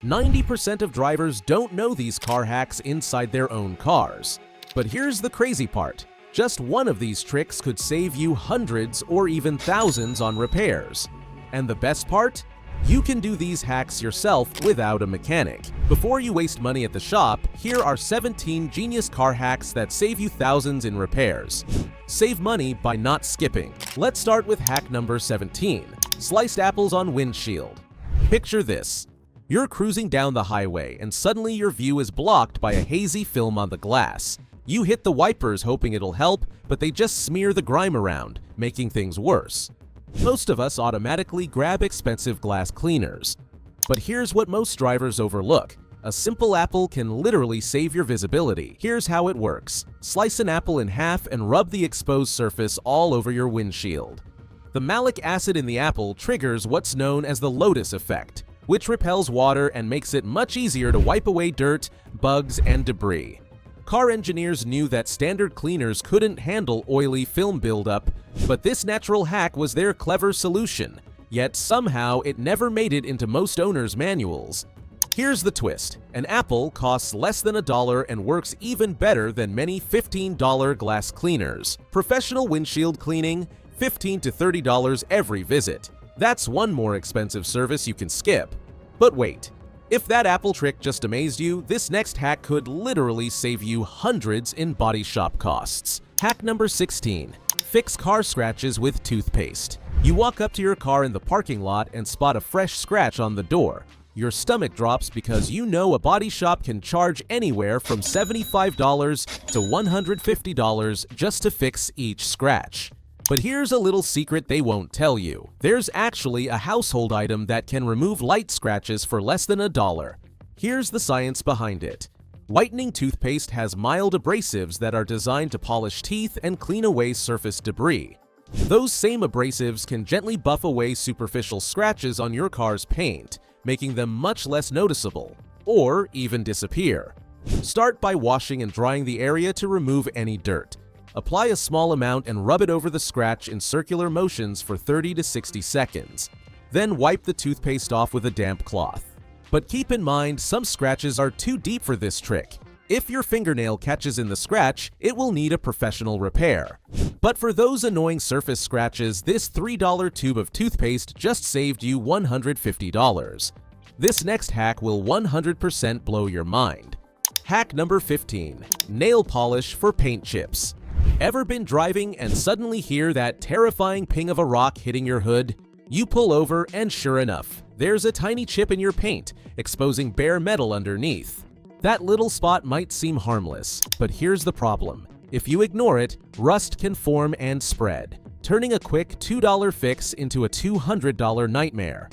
90% of drivers don't know these car hacks inside their own cars. But here's the crazy part. Just one of these tricks could save you hundreds or even thousands on repairs. And the best part? You can do these hacks yourself without a mechanic. Before you waste money at the shop, here are 17 genius car hacks that save you thousands in repairs. Save money by not skipping. Let's start with hack number 17. Sliced apples on windshield. Picture this. You're cruising down the highway and suddenly your view is blocked by a hazy film on the glass. You hit the wipers hoping it'll help, but they just smear the grime around, making things worse. Most of us automatically grab expensive glass cleaners. But here's what most drivers overlook. A simple apple can literally save your visibility. Here's how it works. Slice an apple in half and rub the exposed surface all over your windshield. The malic acid in the apple triggers what's known as the lotus effect, which repels water and makes it much easier to wipe away dirt, bugs, and debris. Car engineers knew that standard cleaners couldn't handle oily film buildup, but this natural hack was their clever solution. Yet somehow it never made it into most owners' manuals. Here's the twist. An apple costs less than $1 and works even better than many $15 glass cleaners. Professional windshield cleaning, $15 to $30 every visit. That's one more expensive service you can skip. But wait, if that apple trick just amazed you, this next hack could literally save you hundreds in body shop costs. Hack number 16. Fix car scratches with toothpaste. You walk up to your car in the parking lot and spot a fresh scratch on the door. Your stomach drops because you know a body shop can charge anywhere from $75 to $150 just to fix each scratch. But here's a little secret they won't tell you. There's actually a household item that can remove light scratches for less than $1. Here's the science behind it. Whitening toothpaste has mild abrasives that are designed to polish teeth and clean away surface debris. Those same abrasives can gently buff away superficial scratches on your car's paint, making them much less noticeable, or even disappear. Start by washing and drying the area to remove any dirt. Apply a small amount and rub it over the scratch in circular motions for 30 to 60 seconds. Then wipe the toothpaste off with a damp cloth. But keep in mind, some scratches are too deep for this trick. If your fingernail catches in the scratch, it will need a professional repair. But for those annoying surface scratches, this $3 tube of toothpaste just saved you $150. This next hack will 100% blow your mind. Hack number 15. Nail polish for paint chips. Ever been driving and suddenly hear that terrifying ping of a rock hitting your hood? You pull over and sure enough, there's a tiny chip in your paint, exposing bare metal underneath. That little spot might seem harmless, but here's the problem. If you ignore it, rust can form and spread, turning a quick $2 fix into a $200 nightmare.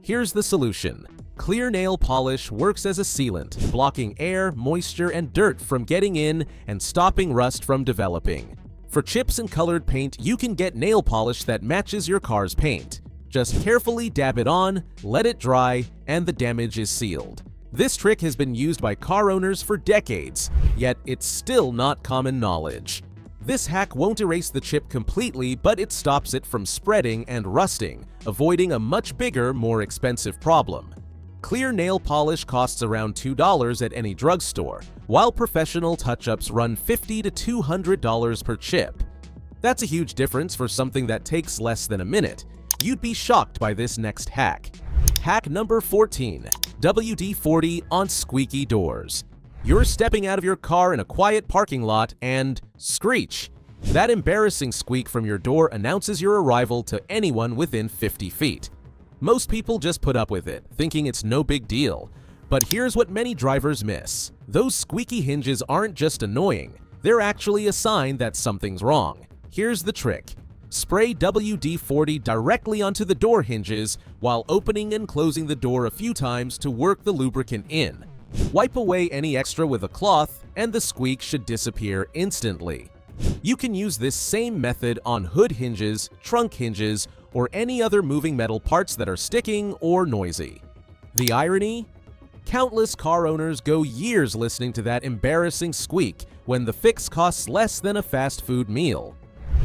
Here's the solution. Clear nail polish works as a sealant, blocking air, moisture, and dirt from getting in and stopping rust from developing. For chips and colored paint, you can get nail polish that matches your car's paint. Just carefully dab it on, let it dry, and the damage is sealed. This trick has been used by car owners for decades, yet it's still not common knowledge. This hack won't erase the chip completely, but it stops it from spreading and rusting, avoiding a much bigger, more expensive problem. Clear nail polish costs around $2 at any drugstore, while professional touch-ups run $50 to $200 per chip. That's a huge difference for something that takes less than a minute. You'd be shocked by this next hack. Hack number 14. WD-40 on squeaky doors. You're stepping out of your car in a quiet parking lot and screech. That embarrassing squeak from your door announces your arrival to anyone within 50 feet. Most people just put up with it, thinking it's no big deal. But here's what many drivers miss. Those squeaky hinges aren't just annoying, they're actually a sign that something's wrong. Here's the trick. Spray WD-40 directly onto the door hinges while opening and closing the door a few times to work the lubricant in. Wipe away any extra with a cloth, and the squeak should disappear instantly. You can use this same method on hood hinges, trunk hinges, or any other moving metal parts that are sticking or noisy. The irony? Countless car owners go years listening to that embarrassing squeak when the fix costs less than a fast food meal.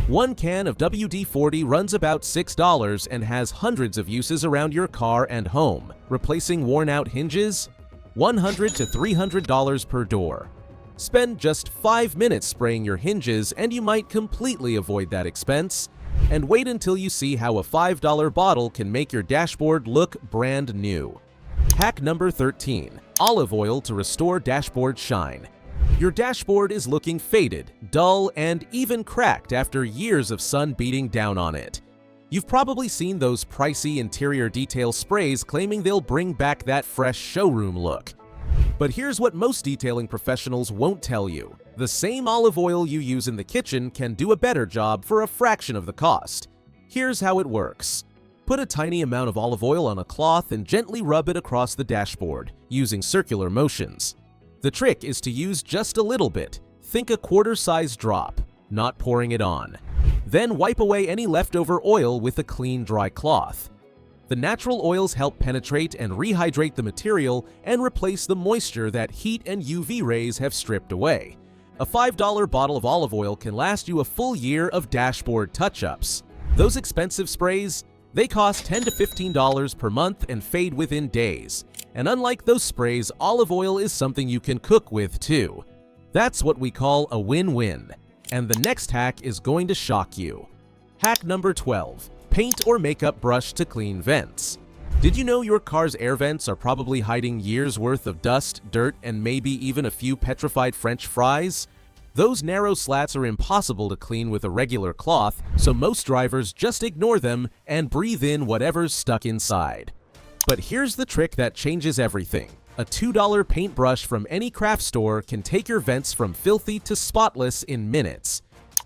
One can of WD-40 runs about $6 and has hundreds of uses around your car and home, replacing worn-out hinges, $100 to $300 per door. Spend just 5 minutes spraying your hinges and you might completely avoid that expense. And wait until you see how a $5 bottle can make your dashboard look brand new. Hack number 13. Olive oil to restore dashboard shine. Your dashboard is looking faded, dull, and even cracked after years of sun beating down on it. You've probably seen those pricey interior detail sprays claiming they'll bring back that fresh showroom look. But here's what most detailing professionals won't tell you. The same olive oil you use in the kitchen can do a better job for a fraction of the cost. Here's how it works. Put a tiny amount of olive oil on a cloth and gently rub it across the dashboard, using circular motions. The trick is to use just a little bit. Think a quarter-size drop, not pouring it on. Then wipe away any leftover oil with a clean, dry cloth. The natural oils help penetrate and rehydrate the material and replace the moisture that heat and UV rays have stripped away. A $5 bottle of olive oil can last you a full year of dashboard touch-ups. Those expensive sprays, they cost $10 to $15 per month and fade within days. And unlike those sprays, olive oil is something you can cook with too. That's what we call a win-win. And the next hack is going to shock you. Hack number 12. Paint or makeup brush to clean vents. Did you know your car's air vents are probably hiding years' worth of dust, dirt, and maybe even a few petrified French fries? Those narrow slats are impossible to clean with a regular cloth, so most drivers just ignore them and breathe in whatever's stuck inside. But here's the trick that changes everything. A $2 paintbrush from any craft store can take your vents from filthy to spotless in minutes.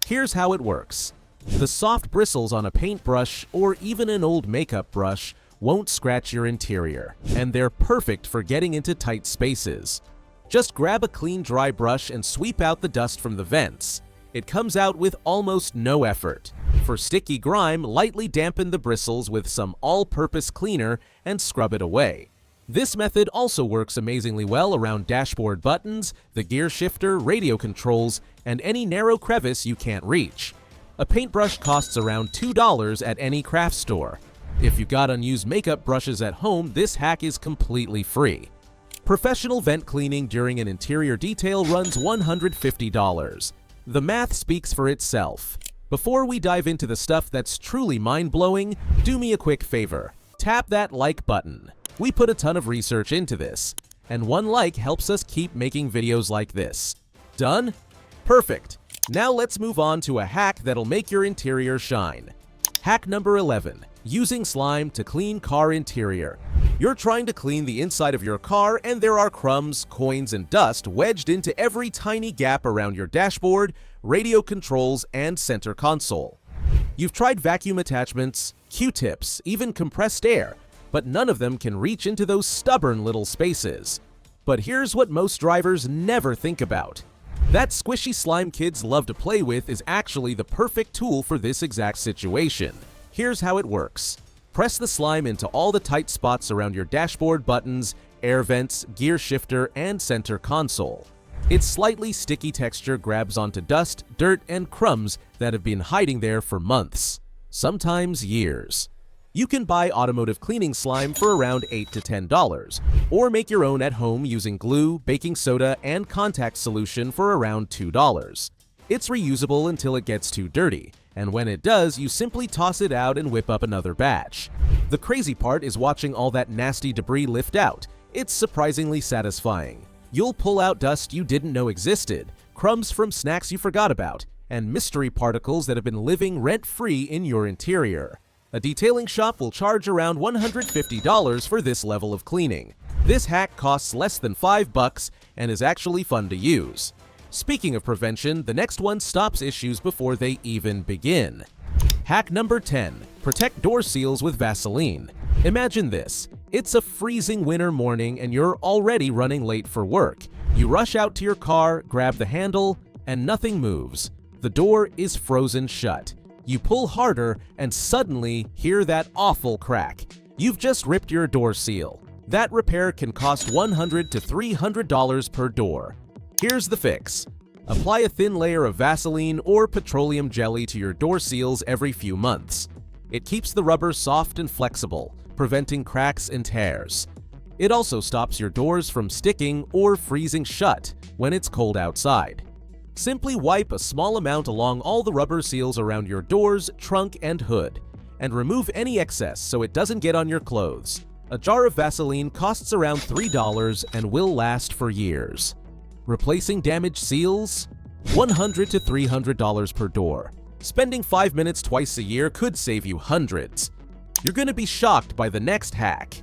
Here's how it works. The soft bristles on a paintbrush or even an old makeup brush won't scratch your interior, and they're perfect for getting into tight spaces. Just grab a clean, dry brush and sweep out the dust from the vents. It comes out with almost no effort. For sticky grime, lightly dampen the bristles with some all-purpose cleaner and scrub it away. This method also works amazingly well around dashboard buttons, the gear shifter, radio controls, and any narrow crevice you can't reach. A paintbrush costs around $2 at any craft store. If you got unused makeup brushes at home, this hack is completely free. Professional vent cleaning during an interior detail runs $150. The math speaks for itself. Before we dive into the stuff that's truly mind-blowing, do me a quick favor. Tap that like button. We put a ton of research into this, and one like helps us keep making videos like this. Done? Perfect. Now let's move on to a hack that'll make your interior shine. Hack number 11. Using slime to clean car interior. You're trying to clean the inside of your car and there are crumbs, coins, and dust wedged into every tiny gap around your dashboard, radio controls, and center console. You've tried vacuum attachments, Q-tips, even compressed air, but none of them can reach into those stubborn little spaces. But here's what most drivers never think about. That squishy slime kids love to play with is actually the perfect tool for this exact situation. Here's how it works. Press the slime into all the tight spots around your dashboard buttons, air vents, gear shifter, and center console. Its slightly sticky texture grabs onto dust, dirt, and crumbs that have been hiding there for months, sometimes years. You can buy automotive cleaning slime for around $8 to $10, or make your own at home using glue, baking soda, and contact solution for around $2. It's reusable until it gets too dirty, and when it does, you simply toss it out and whip up another batch. The crazy part is watching all that nasty debris lift out. It's surprisingly satisfying. You'll pull out dust you didn't know existed, crumbs from snacks you forgot about, and mystery particles that have been living rent-free in your interior. A detailing shop will charge around $150 for this level of cleaning. This hack costs less than $5 and is actually fun to use. Speaking of prevention, the next one stops issues before they even begin. Hack number 10. Protect door seals with Vaseline. Imagine this. It's a freezing winter morning and you're already running late for work. You rush out to your car, grab the handle, and nothing moves. The door is frozen shut. You pull harder and suddenly hear that awful crack. You've just ripped your door seal. That repair can cost $100 to $300 per door. Here's the fix. Apply a thin layer of Vaseline or petroleum jelly to your door seals every few months. It keeps the rubber soft and flexible, preventing cracks and tears. It also stops your doors from sticking or freezing shut when it's cold outside. Simply wipe a small amount along all the rubber seals around your doors, trunk, and hood, and remove any excess so it doesn't get on your clothes. A jar of Vaseline costs around $3 and will last for years. Replacing damaged seals? $100 to $300 per door. Spending 5 minutes twice a year could save you hundreds. You're going to be shocked by the next hack.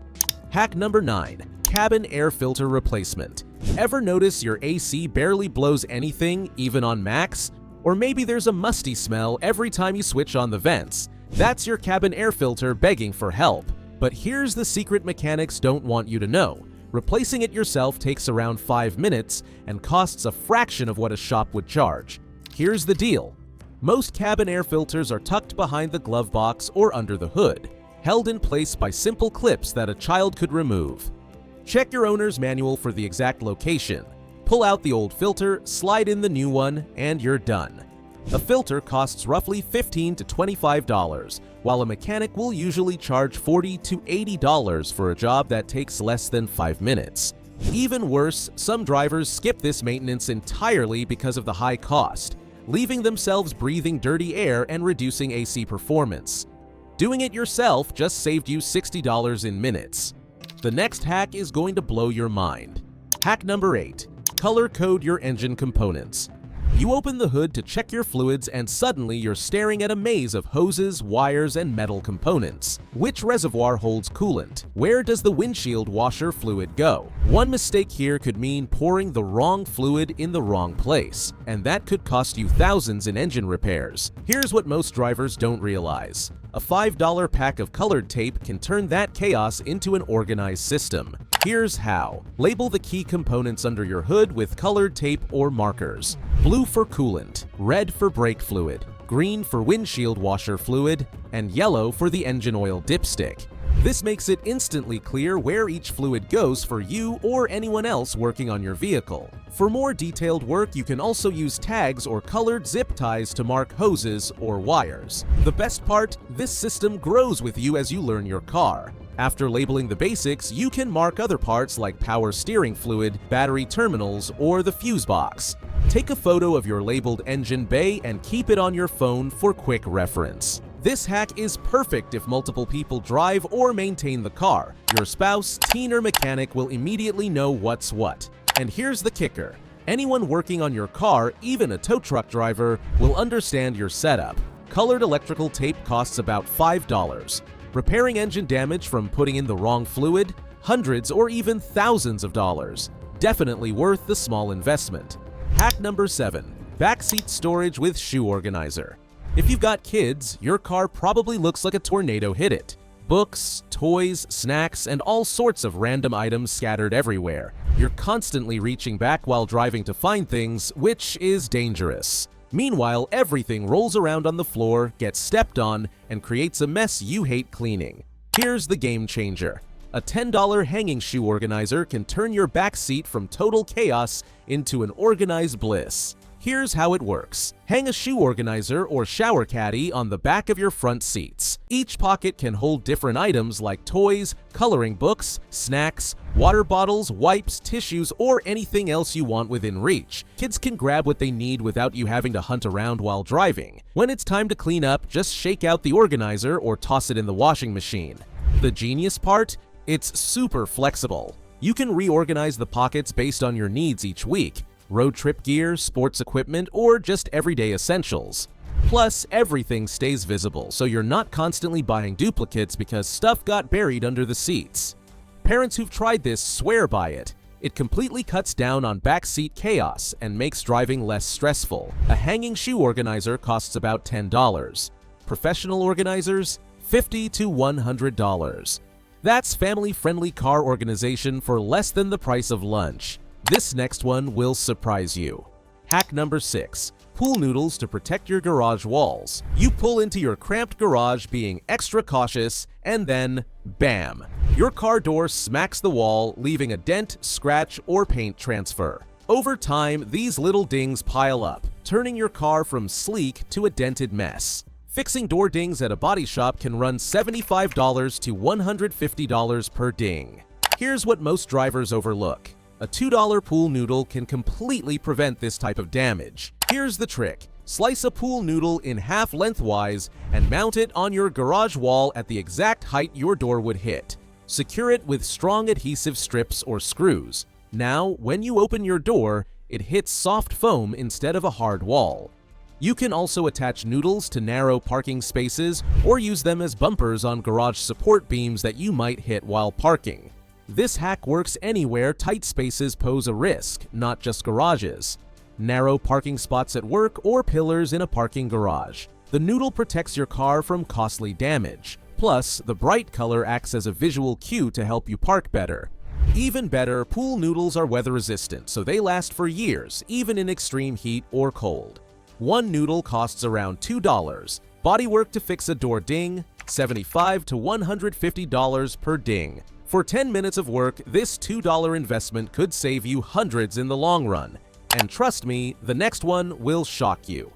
Hack number 9. Cabin air filter replacement. Ever notice your AC barely blows anything, even on max? Or maybe there's a musty smell every time you switch on the vents. That's your cabin air filter begging for help. But here's the secret mechanics don't want you to know. Replacing it yourself takes around 5 minutes and costs a fraction of what a shop would charge. Here's the deal. Most cabin air filters are tucked behind the glove box or under the hood, held in place by simple clips that a child could remove. Check your owner's manual for the exact location. Pull out the old filter, slide in the new one, and you're done. A filter costs roughly $15 to $25, while a mechanic will usually charge $40 to $80 for a job that takes less than 5 minutes. Even worse, some drivers skip this maintenance entirely because of the high cost, leaving themselves breathing dirty air and reducing AC performance. Doing it yourself just saved you $60 in minutes. The next hack is going to blow your mind. Hack number 8. Color code your engine components. You open the hood to check your fluids and suddenly you're staring at a maze of hoses, wires, and metal components. Which reservoir holds coolant? Where does the windshield washer fluid go? One mistake here could mean pouring the wrong fluid in the wrong place, and that could cost you thousands in engine repairs. Here's what most drivers don't realize. A $5 pack of colored tape can turn that chaos into an organized system. Here's how. Label the key components under your hood with colored tape or markers. Blue for coolant, red for brake fluid, green for windshield washer fluid, and yellow for the engine oil dipstick. This makes it instantly clear where each fluid goes for you or anyone else working on your vehicle. For more detailed work, you can also use tags or colored zip ties to mark hoses or wires. The best part, this system grows with you as you learn your car. After labeling the basics, you can mark other parts like power steering fluid, battery terminals, or the fuse box. Take a photo of your labeled engine bay and keep it on your phone for quick reference. This hack is perfect if multiple people drive or maintain the car. Your spouse, teen, or mechanic will immediately know what's what. And here's the kicker. Anyone working on your car, even a tow truck driver, will understand your setup. Colored electrical tape costs about $5. Repairing engine damage from putting in the wrong fluid, hundreds or even thousands of dollars. Definitely worth the small investment. Hack number 7. Backseat storage with shoe organizer. If you've got kids, your car probably looks like a tornado hit it. Books, toys, snacks, and all sorts of random items scattered everywhere. You're constantly reaching back while driving to find things, which is dangerous. Meanwhile, everything rolls around on the floor, gets stepped on, and creates a mess you hate cleaning. Here's the game changer. A $10 hanging shoe organizer can turn your back seat from total chaos into an organized bliss. Here's how it works. Hang a shoe organizer or shower caddy on the back of your front seats. Each pocket can hold different items like toys, coloring books, snacks, water bottles, wipes, tissues, or anything else you want within reach. Kids can grab what they need without you having to hunt around while driving. When it's time to clean up, just shake out the organizer or toss it in the washing machine. The genius part? It's super flexible. You can reorganize the pockets based on your needs each week. Road trip gear, sports equipment, or just everyday essentials. Plus, everything stays visible, so you're not constantly buying duplicates because stuff got buried under the seats. Parents who've tried this swear by it. It completely cuts down on backseat chaos and makes driving less stressful. A hanging shoe organizer costs about $10. Professional organizers? $50 to $100. That's family-friendly car organization for less than the price of lunch. This next one will surprise you. Hack number 6. Pool noodles to protect your garage walls. You pull into your cramped garage being extra cautious, and then, bam! Your car door smacks the wall, leaving a dent, scratch, or paint transfer. Over time, these little dings pile up, turning your car from sleek to a dented mess. Fixing door dings at a body shop can run $75 to $150 per ding. Here's what most drivers overlook. A $2 pool noodle can completely prevent this type of damage. Here's the trick. Slice a pool noodle in half lengthwise and mount it on your garage wall at the exact height your door would hit. Secure it with strong adhesive strips or screws. Now, when you open your door, it hits soft foam instead of a hard wall. You can also attach noodles to narrow parking spaces or use them as bumpers on garage support beams that you might hit while parking. This hack works anywhere tight spaces pose a risk, not just garages. Narrow parking spots at work or pillars in a parking garage. The noodle protects your car from costly damage. Plus, the bright color acts as a visual cue to help you park better. Even better, pool noodles are weather resistant, so they last for years, even in extreme heat or cold. One noodle costs around $2. Bodywork to fix a door ding, $75 to $150 per ding. For 10 minutes of work, this $2 investment could save you hundreds in the long run. And trust me, the next one will shock you.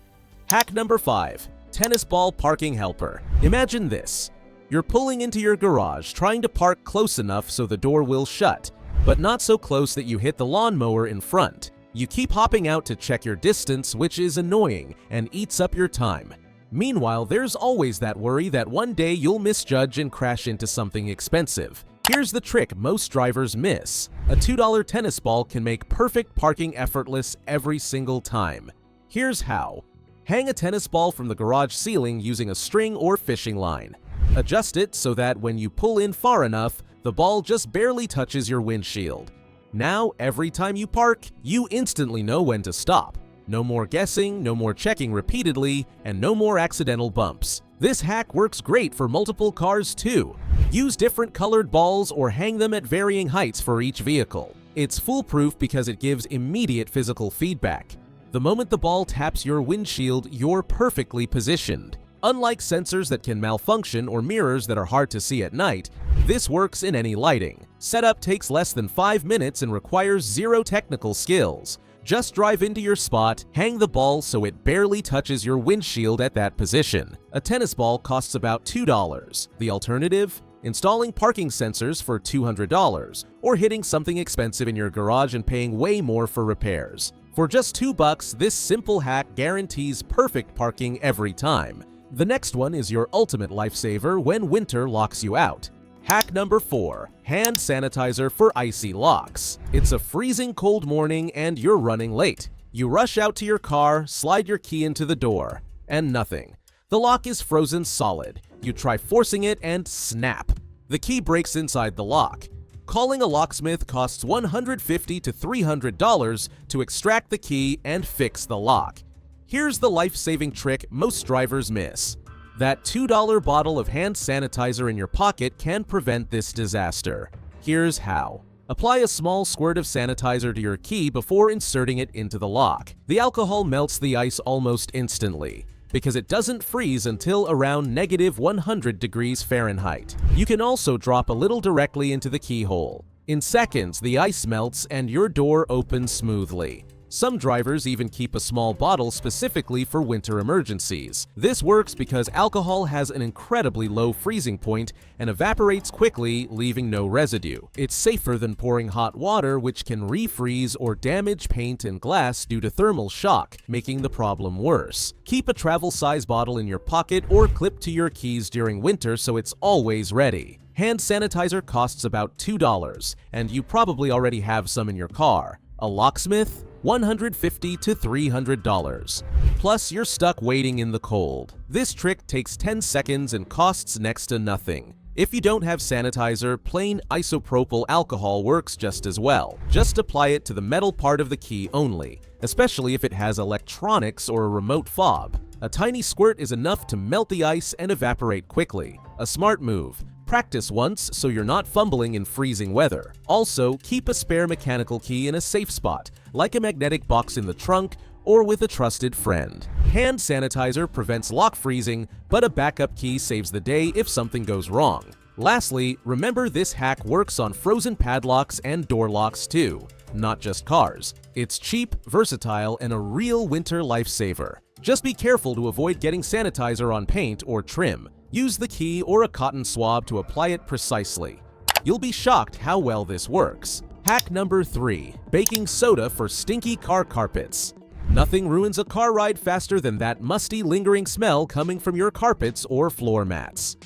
Hack number 5. Tennis ball parking helper. Imagine this. You're pulling into your garage, trying to park close enough so the door will shut, but not so close that you hit the lawnmower in front. You keep hopping out to check your distance, which is annoying and eats up your time. Meanwhile, there's always that worry that one day you'll misjudge and crash into something expensive. Here's the trick most drivers miss. A $2 tennis ball can make perfect parking effortless every single time. Here's how. Hang a tennis ball from the garage ceiling using a string or fishing line. Adjust it so that when you pull in far enough, the ball just barely touches your windshield. Now, every time you park, you instantly know when to stop. No more guessing, no more checking repeatedly, and no more accidental bumps. This hack works great for multiple cars too. Use different colored balls or hang them at varying heights for each vehicle. It's foolproof because it gives immediate physical feedback. The moment the ball taps your windshield, you're perfectly positioned. Unlike sensors that can malfunction or mirrors that are hard to see at night, this works in any lighting. Setup takes less than 5 minutes and requires zero technical skills. Just drive into your spot, hang the ball so it barely touches your windshield at that position. A tennis ball costs about $2. The alternative? Installing parking sensors for $200, or hitting something expensive in your garage and paying way more for repairs. For just $2, this simple hack guarantees perfect parking every time. The next one is your ultimate lifesaver when winter locks you out. Hack number 4. Hand sanitizer for icy locks. It's a freezing cold morning and you're running late. You rush out to your car, slide your key into the door, and nothing. The lock is frozen solid. You try forcing it and snap. The key breaks inside the lock. Calling a locksmith costs $150 to $300 to extract the key and fix the lock. Here's the life-saving trick most drivers miss. That $2 bottle of hand sanitizer in your pocket can prevent this disaster. Here's how. Apply a small squirt of sanitizer to your key before inserting it into the lock. The alcohol melts the ice almost instantly, because it doesn't freeze until around -100 degrees Fahrenheit. You can also drop a little directly into the keyhole. In seconds, the ice melts and your door opens smoothly. Some drivers even keep a small bottle specifically for winter emergencies. This works because alcohol has an incredibly low freezing point and evaporates quickly, leaving no residue. It's safer than pouring hot water, which can refreeze or damage paint and glass due to thermal shock, making the problem worse. Keep a travel-size bottle in your pocket or clipped to your keys during winter so it's always ready. Hand sanitizer costs about $2, and you probably already have some in your car. A locksmith? $150 to $300. Plus, you're stuck waiting in the cold. This trick takes 10 seconds and costs next to nothing. If you don't have sanitizer, plain isopropyl alcohol works just as well. Just apply it to the metal part of the key only, especially if it has electronics or a remote fob. A tiny squirt is enough to melt the ice and evaporate quickly. A smart move. Practice once so you're not fumbling in freezing weather. Also, keep a spare mechanical key in a safe spot, like a magnetic box in the trunk or with a trusted friend. Hand sanitizer prevents lock freezing, but a backup key saves the day if something goes wrong. Lastly, remember this hack works on frozen padlocks and door locks too. not just cars. It's cheap, versatile, and a real winter lifesaver. Just be careful to avoid getting sanitizer on paint or trim. Use the key or a cotton swab to apply it precisely. You'll be shocked how well this works. Hack number 3. Baking soda for stinky car carpets. Nothing ruins a car ride faster than that musty, lingering smell coming from your carpets or floor mats.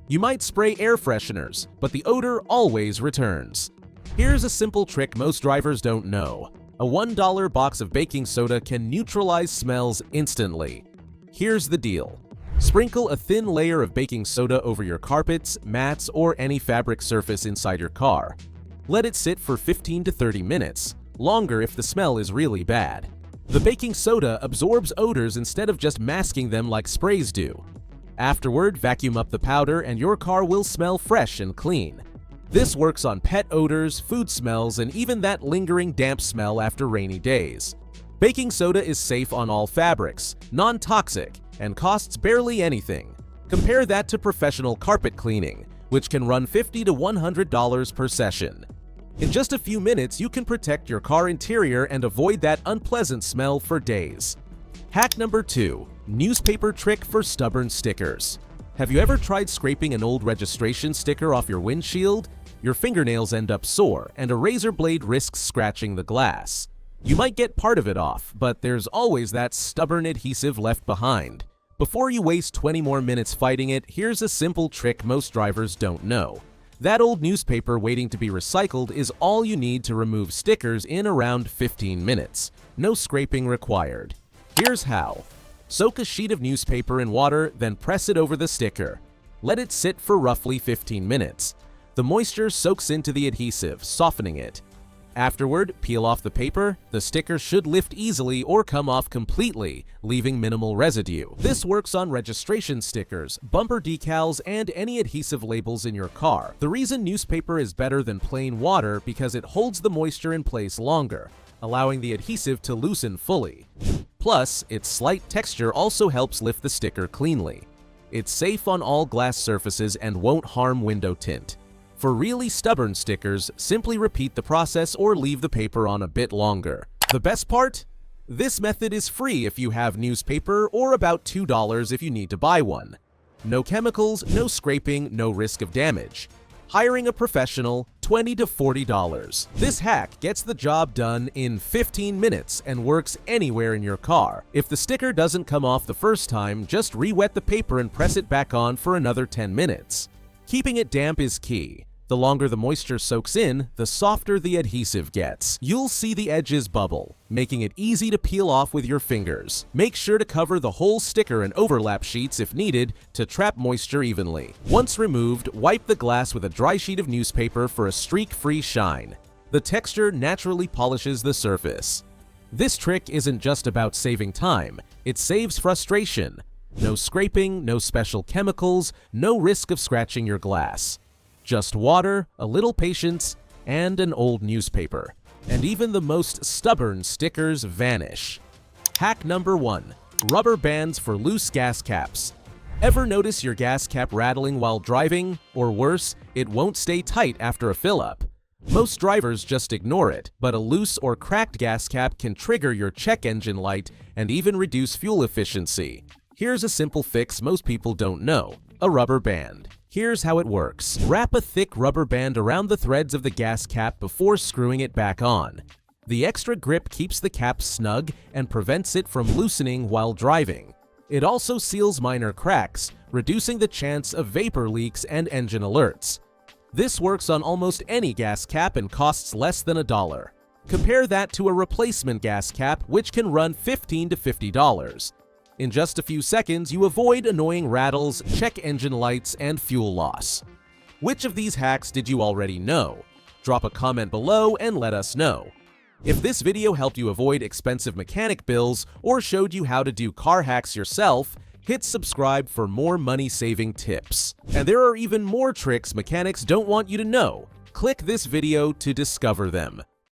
You might spray air fresheners, but the odor always returns. Here's a simple trick most drivers don't know. A $1 box of baking soda can neutralize smells instantly. Here's the deal. Sprinkle a thin layer of baking soda over your carpets, mats, or any fabric surface inside your car. Let it sit for 15 to 30 minutes, longer if the smell is really bad. The baking soda absorbs odors instead of just masking them like sprays do. Afterward, vacuum up the powder and your car will smell fresh and clean. This works on pet odors, food smells, and even that lingering damp smell after rainy days. Baking soda is safe on all fabrics, non-toxic, and costs barely anything. Compare that to professional carpet cleaning, which can run $50 to $100 per session. In just a few minutes, you can protect your car interior and avoid that unpleasant smell for days. Hack number 2. Newspaper trick for stubborn stickers. Have you ever tried scraping an old registration sticker off your windshield? Your fingernails end up sore, and a razor blade risks scratching the glass. You might get part of it off, but there's always that stubborn adhesive left behind. Before you waste 20 more minutes fighting it, here's a simple trick most drivers don't know. That old newspaper waiting to be recycled is all you need to remove stickers in around 15 minutes. No scraping required. Here's how. Soak a sheet of newspaper in water, then press it over the sticker. Let it sit for roughly 15 minutes. The moisture soaks into the adhesive, softening it. Afterward, peel off the paper. The sticker should lift easily or come off completely, leaving minimal residue. This works on registration stickers, bumper decals, and any adhesive labels in your car. The reason newspaper is better than plain water because it holds the moisture in place longer, allowing the adhesive to loosen fully. Plus, its slight texture also helps lift the sticker cleanly. It's safe on all glass surfaces and won't harm window tint. For really stubborn stickers, simply repeat the process or leave the paper on a bit longer. The best part? This method is free if you have newspaper, or about $2 if you need to buy one. No chemicals, no scraping, no risk of damage. Hiring a professional, $20 to $40. This hack gets the job done in 15 minutes and works anywhere in your car. If the sticker doesn't come off the first time, just re-wet the paper and press it back on for another 10 minutes. Keeping it damp is key. The longer the moisture soaks in, the softer the adhesive gets. You'll see the edges bubble, making it easy to peel off with your fingers. Make sure to cover the whole sticker in overlap sheets if needed to trap moisture evenly. Once removed, wipe the glass with a dry sheet of newspaper for a streak-free shine. The texture naturally polishes the surface. This trick isn't just about saving time, it saves frustration. No scraping, no special chemicals, no risk of scratching your glass. Just water, a little patience, and an old newspaper. And even the most stubborn stickers vanish. Hack number 1. Rubber bands for loose gas caps. Ever notice your gas cap rattling while driving? Or worse, it won't stay tight after a fill-up. Most drivers just ignore it, but a loose or cracked gas cap can trigger your check engine light and even reduce fuel efficiency. Here's a simple fix most people don't know. A rubber band. Here's how it works. Wrap a thick rubber band around the threads of the gas cap before screwing it back on. The extra grip keeps the cap snug and prevents it from loosening while driving. It also seals minor cracks, reducing the chance of vapor leaks and engine alerts. This works on almost any gas cap and costs less than $1. Compare that to a replacement gas cap, which can run $15 to $50. In just a few seconds, you avoid annoying rattles, check engine lights, and fuel loss. Which of these hacks did you already know? Drop a comment below and let us know. If this video helped you avoid expensive mechanic bills or showed you how to do car hacks yourself, hit subscribe for more money-saving tips. And there are even more tricks mechanics don't want you to know. Click this video to discover them.